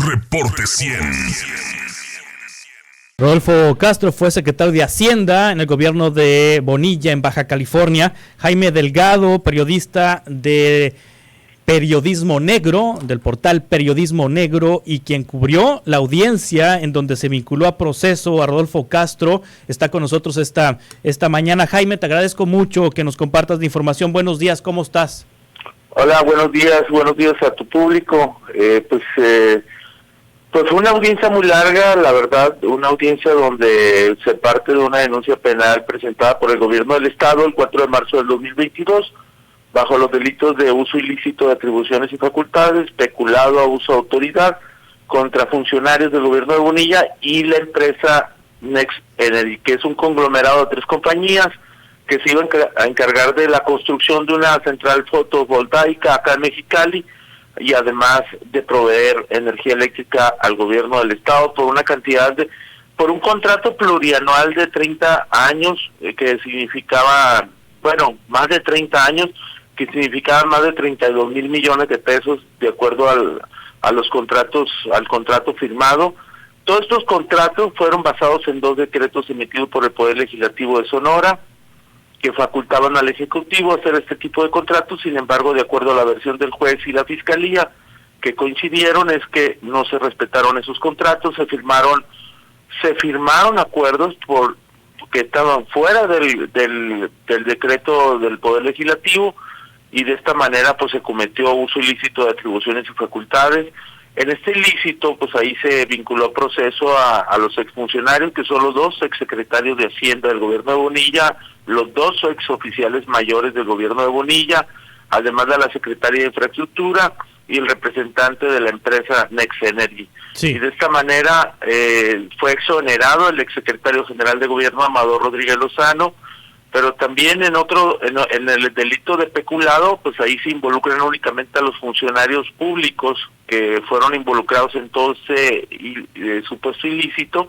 Reporte 100. Rodolfo Castro fue secretario de Hacienda en el gobierno de Bonilla, en Baja California. Jaime Delgado, periodista de Periodismo Negro, del portal Periodismo Negro, y quien cubrió la audiencia en donde se vinculó a proceso a Rodolfo Castro, está con nosotros esta mañana. Jaime, te agradezco mucho que nos compartas la información. Buenos días, ¿cómo estás? Hola, buenos días a tu público. Pues fue una audiencia muy larga, la verdad, una audiencia donde se parte de una denuncia penal presentada por el gobierno del estado el 4 de marzo del 2022, bajo los delitos de uso ilícito de atribuciones y facultades, peculado, abuso de autoridad, contra funcionarios del gobierno de Bonilla y la empresa Next Energy, que es un conglomerado de 3 compañías que se iban a encargar de la construcción de una central fotovoltaica acá en Mexicali, y además de proveer energía eléctrica al gobierno del estado por un contrato plurianual de 30 años, que significaba, más de 30 años, que significaba más de 32,000 millones de pesos, de acuerdo al contrato firmado. Todos estos contratos fueron basados en 2 decretos emitidos por el Poder Legislativo de Sonora, que facultaban al Ejecutivo hacer este tipo de contratos. Sin embargo, de acuerdo a la versión del juez y la Fiscalía, que coincidieron, es que no se respetaron esos contratos, se firmaron acuerdos que estaban fuera del decreto del Poder Legislativo, y de esta manera pues se cometió uso ilícito de atribuciones y facultades. En este ilícito, pues ahí se vinculó a proceso a los exfuncionarios, que son los 2 exsecretarios de Hacienda del gobierno de Bonilla, los 2 exoficiales mayores del gobierno de Bonilla, además de la secretaria de Infraestructura y el representante de la empresa Next Energy. Sí. Y de esta manera fue exonerado el exsecretario general de gobierno, Amador Rodríguez Lozano, pero también en el delito de peculado, pues ahí se involucran únicamente a los funcionarios públicos que fueron involucrados en todo ese supuesto ilícito,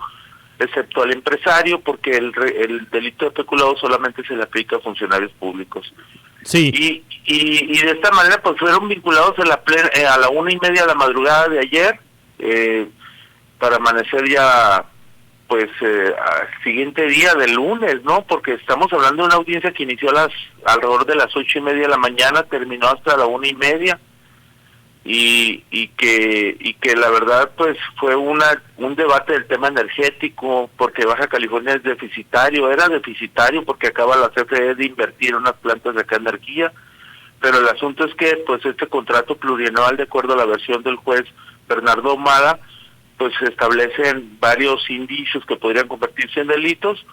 excepto al empresario, porque el delito de peculado solamente se le aplica a funcionarios públicos. Sí. Y de esta manera pues fueron vinculados a la 1:30 de la madrugada de ayer, para amanecer ya al siguiente día del lunes, ¿no? Porque estamos hablando de una audiencia que inició alrededor de las 8:30 de la mañana, terminó hasta la 1:30, y que la verdad pues fue un debate del tema energético, porque Baja California era deficitario porque acaba la CFE de invertir en unas plantas de acá energía, pero el asunto es que pues este contrato plurianual, de acuerdo a la versión del juez Bernardo Ahumada, pues se establecen varios indicios que podrían convertirse en delitos,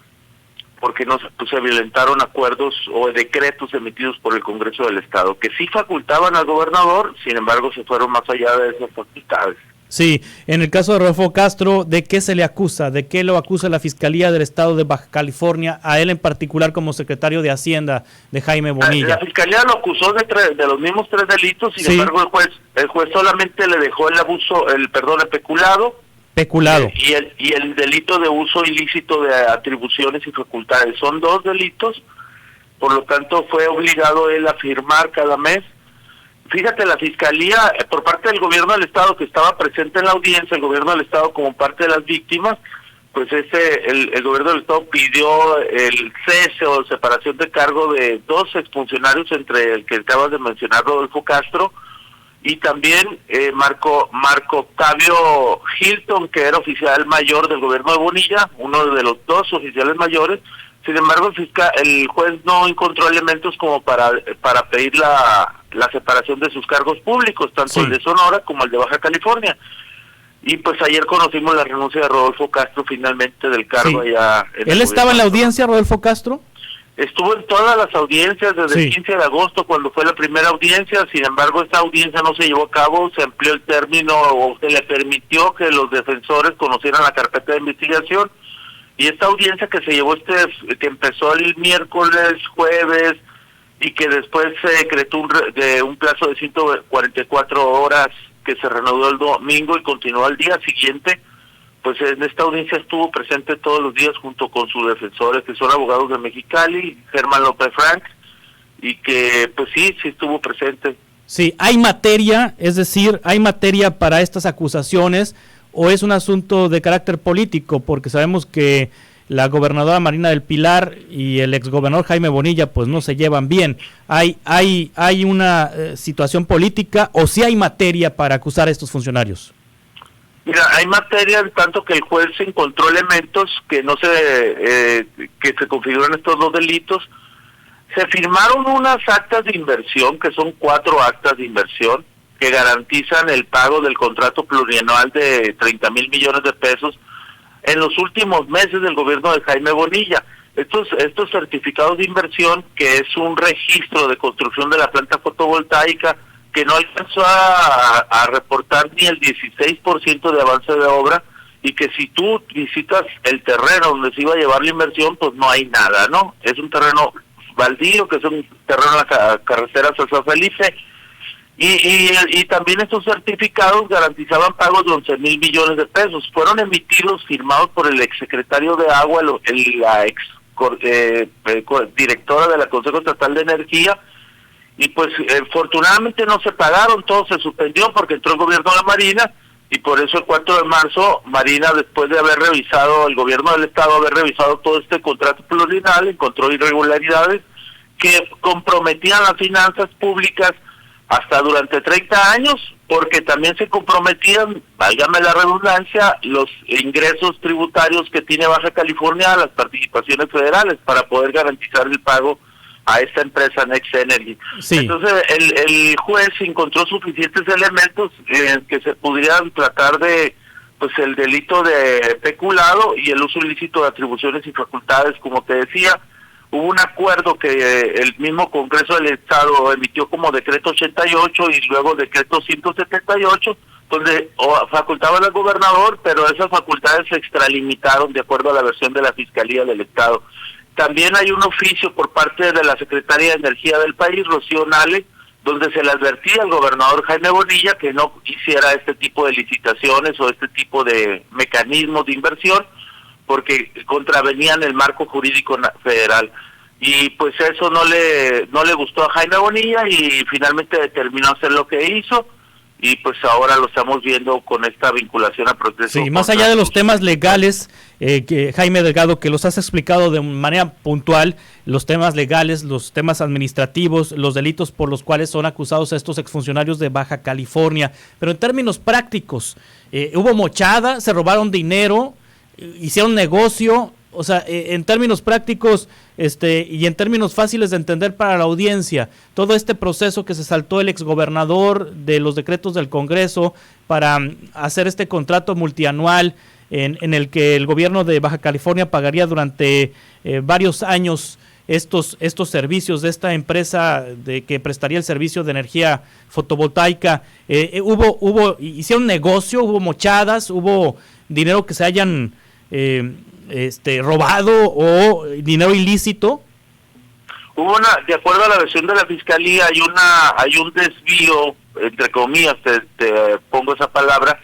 porque se violentaron acuerdos o decretos emitidos por el Congreso del Estado, que sí facultaban al gobernador, sin embargo se fueron más allá de esas facultades. Sí, en el caso de Rodolfo Castro, ¿de qué se le acusa? ¿De qué lo acusa la Fiscalía del Estado de Baja California, a él en particular como secretario de Hacienda de Jaime Bonilla? La Fiscalía lo acusó de los mismos 3 delitos, sin embargo el juez solamente le dejó el peculado. Y el delito de uso ilícito de atribuciones y facultades. Son 2 delitos, por lo tanto fue obligado él a firmar cada mes. Fíjate, la Fiscalía, por parte del gobierno del Estado, que estaba presente en la audiencia, el gobierno del Estado como parte de las víctimas, pues el gobierno del Estado pidió el cese o separación de cargo de 2 exfuncionarios, entre el que acabas de mencionar, Rodolfo Castro, y también Marco Octavio Hilton, que era oficial mayor del gobierno de Bonilla, uno de los 2 oficiales mayores. Sin embargo, el juez no encontró elementos como para pedir la separación de sus cargos públicos, tanto el de Sonora como el de Baja California. Y pues ayer conocimos la renuncia de Rodolfo Castro finalmente del cargo allá. ¿Él estaba en la audiencia, Rodolfo Castro? Estuvo en todas las audiencias desde el 15 de agosto, cuando fue la primera audiencia. Sin embargo, esta audiencia no se llevó a cabo, se amplió el término o se le permitió que los defensores conocieran la carpeta de investigación. Y esta audiencia que se llevó que empezó el miércoles, jueves, y que después se decretó un plazo de 144 horas, que se reanudó el domingo y continuó al día siguiente, pues en esta audiencia estuvo presente todos los días junto con sus defensores, que son abogados de Mexicali, Germán López Frank, y que pues sí estuvo presente. Sí, ¿hay materia, es decir, hay materia para estas acusaciones o es un asunto de carácter político? Porque sabemos que la gobernadora Marina del Pilar y el exgobernador Jaime Bonilla pues no se llevan bien. ¿Hay una situación política o sí hay materia para acusar a estos funcionarios? Mira, hay materia en tanto que el juez encontró elementos que que se configuran estos dos delitos. Se firmaron unas actas de inversión, que son 4 actas de inversión, que garantizan el pago del contrato plurianual de 30,000 millones de pesos en los últimos meses del gobierno de Jaime Bonilla. Estos certificados de inversión, que es un registro de construcción de la planta fotovoltaica, que no alcanzó a reportar ni el 16% de avance de obra, y que si tú visitas el terreno donde se iba a llevar la inversión, pues no hay nada, ¿no? Es un terreno baldío, que es un terreno en la carretera San Felipe, y también estos certificados garantizaban pagos de 11,000 millones de pesos. Fueron emitidos, firmados por el exsecretario de Agua, la ex directora de la Consejo Estatal de Energía, y pues afortunadamente no se pagaron, todo se suspendió porque entró el gobierno de la Marina, y por eso el 4 de marzo Marina, después de haber revisado, el gobierno del estado haber revisado todo este contrato plurianual, encontró irregularidades que comprometían las finanzas públicas hasta durante 30 años, porque también se comprometían, válgame la redundancia, los ingresos tributarios que tiene Baja California, las participaciones federales, para poder garantizar el pago a esta empresa Next Energy. Sí. Entonces el juez encontró suficientes elementos que se pudieran tratar de pues el delito de peculado y el uso ilícito de atribuciones y facultades, como te decía. Hubo un acuerdo que el mismo Congreso del Estado emitió como decreto 88 y luego decreto 178, donde facultaban al gobernador, pero esas facultades se extralimitaron de acuerdo a la versión de la Fiscalía del Estado. También hay un oficio por parte de la Secretaría de Energía del país, Rocío Nale, donde se le advertía al gobernador Jaime Bonilla que no hiciera este tipo de licitaciones o este tipo de mecanismos de inversión, porque contravenían el marco jurídico federal. Y pues eso no le gustó a Jaime Bonilla y finalmente determinó hacer lo que hizo, y pues ahora lo estamos viendo con esta vinculación a proceso. Sí, más allá de los temas legales, que Jaime Delgado, que los has explicado de manera puntual, los temas legales, los temas administrativos, los delitos por los cuales son acusados estos exfuncionarios de Baja California, pero en términos prácticos, hubo mochada, se robaron dinero, hicieron negocio, o sea, en términos prácticos y en términos fáciles de entender para la audiencia, todo este proceso que se saltó el exgobernador de los decretos del Congreso para hacer este contrato multianual en el que el gobierno de Baja California pagaría durante varios años estos servicios de esta empresa que prestaría el servicio de energía fotovoltaica. Hicieron negocio, hubo mochadas, hubo dinero que se hayan robado o dinero ilícito. De acuerdo a la versión de la Fiscalía, hay un desvío, entre comillas, te pongo esa palabra,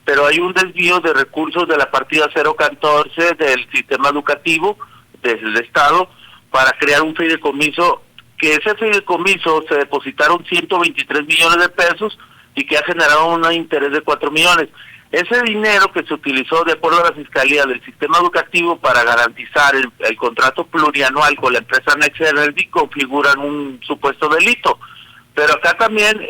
pero hay un desvío de recursos de la partida 014 del sistema educativo del Estado para crear un fideicomiso, que ese fideicomiso se depositaron 123 millones de pesos y que ha generado un interés de 4 millones. Ese dinero que se utilizó de acuerdo a la Fiscalía del sistema educativo para garantizar el contrato plurianual con la empresa Next Energy configuran un supuesto delito. Pero acá también,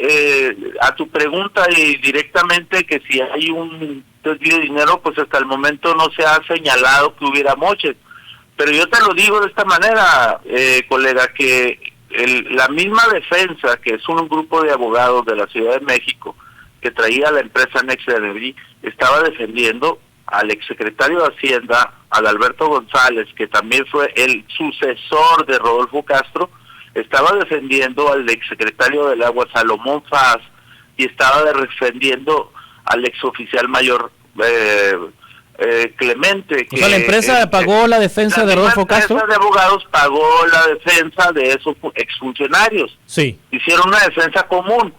a tu pregunta y directamente, que si hay un desvío de dinero, pues hasta el momento no se ha señalado que hubiera moches. Pero yo te lo digo de esta manera, colega, que la misma defensa, que es un grupo de abogados de la Ciudad de México, que traía a la empresa Next Energy, estaba defendiendo al exsecretario de Hacienda, al Alberto González, que también fue el sucesor de Rodolfo Castro, estaba defendiendo al exsecretario del Agua, Salomón Faz, y estaba defendiendo al exoficial mayor Clemente. O sea, la empresa pagó la defensa de Rodolfo Castro. La empresa de abogados pagó la defensa de esos exfuncionarios. Sí. Hicieron una defensa común.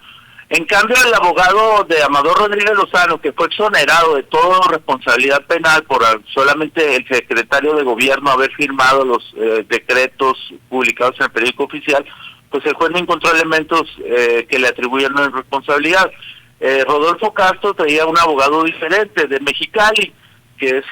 En cambio, el abogado de Amador Rodríguez Lozano, que fue exonerado de toda responsabilidad penal por solamente el secretario de gobierno haber firmado los decretos publicados en el periódico oficial, pues el juez no encontró elementos que le atribuyeran una responsabilidad. Rodolfo Castro traía un abogado diferente de Mexicali, que es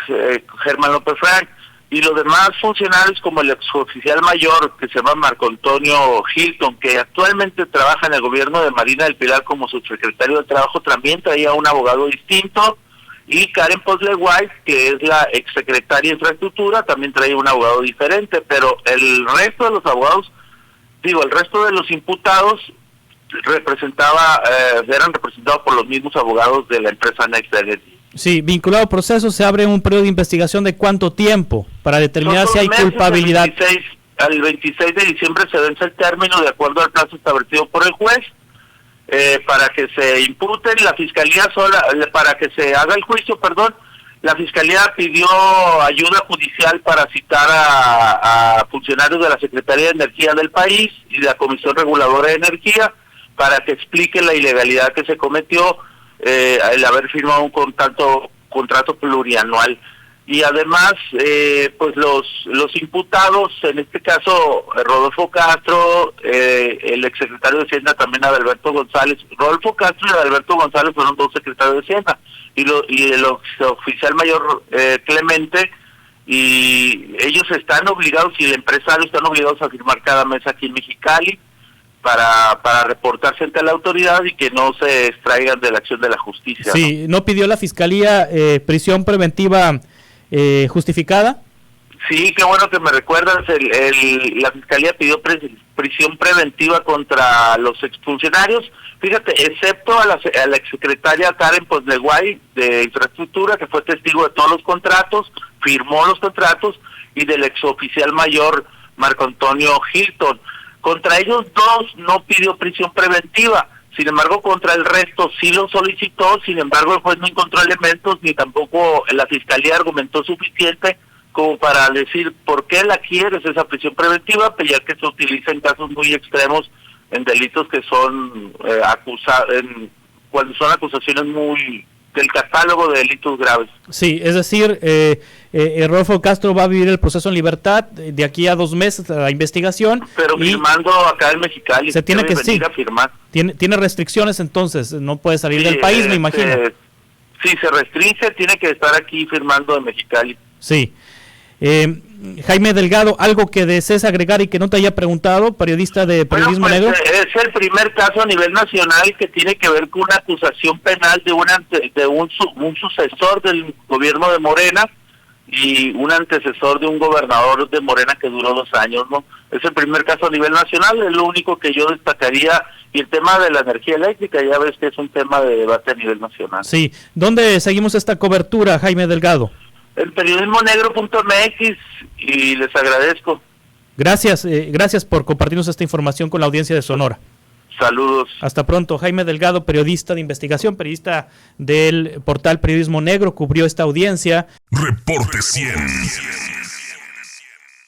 Germán López Frank, y los demás funcionarios, como el exoficial mayor, que se llama Marco Antonio Hilton, que actualmente trabaja en el gobierno de Marina del Pilar como subsecretario de Trabajo, también traía un abogado distinto, y Karen Posle White, que es la exsecretaria de Infraestructura, también traía un abogado diferente, pero el resto de los abogados, el resto de los imputados eran representados por los mismos abogados de la empresa Next Energy. Sí, vinculado al proceso, se abre un periodo de investigación de ¿cuánto tiempo para determinar si hay culpabilidad? Al 26 de diciembre se vence el término de acuerdo al plazo establecido por el juez para que se imputen. La fiscalía para que se haga el juicio, la fiscalía pidió ayuda judicial para citar a funcionarios de la Secretaría de Energía del país y de la Comisión Reguladora de Energía para que explique la ilegalidad que se cometió el haber firmado un contrato plurianual. Y además, pues los imputados, en este caso Rodolfo Castro, el exsecretario de Hacienda también Adalberto González. Rodolfo Castro y Adalberto González fueron dos secretarios de Hacienda, y el oficial mayor Clemente, y ellos están obligados, y el empresario están obligados a firmar cada mes aquí en Mexicali para reportarse ante la autoridad y que no se extraigan de la acción de la justicia. Sí, ¿no pidió la fiscalía prisión preventiva justificada? Sí, qué bueno que me recuerdas. La fiscalía pidió prisión preventiva contra los exfuncionarios, fíjate, excepto a la exsecretaria Karen Posleguay de Infraestructura, que fue testigo de todos los contratos, firmó los contratos, y del exoficial mayor Marco Antonio Hilton. Contra ellos dos no pidió prisión preventiva, sin embargo contra el resto sí lo solicitó. Sin embargo el juez no encontró elementos, ni tampoco la fiscalía argumentó suficiente como para decir por qué la quieres esa prisión preventiva, pues ya que se utiliza en casos muy extremos, en delitos que son cuando son acusaciones muy del catálogo de delitos graves. Sí, es decir, Rodolfo Castro va a vivir el proceso en libertad de aquí a 2 meses de la investigación. Pero firmando acá en Mexicali. Se tiene que venir a firmar. Tiene restricciones, entonces no puede salir del país, me imagino. Sí, se restringe, tiene que estar aquí firmando en Mexicali. Sí. Jaime Delgado, ¿algo que desees agregar y que no te haya preguntado, periodista de Periodismo Negro? Es el primer caso a nivel nacional que tiene que ver con una acusación penal de un sucesor del gobierno de Morena y un antecesor de un gobernador de Morena que duró 2 años, ¿no? Es el primer caso a nivel nacional, es lo único que yo destacaría. Y el tema de la energía eléctrica, ya ves que es un tema de debate a nivel nacional. Sí, ¿dónde seguimos esta cobertura, Jaime Delgado? En periodismonegro.mx, y les agradezco. Gracias por compartirnos esta información con la audiencia de Sonora. Saludos. Hasta pronto. Jaime Delgado, periodista de investigación, periodista del portal Periodismo Negro, cubrió esta audiencia. Reporte 100.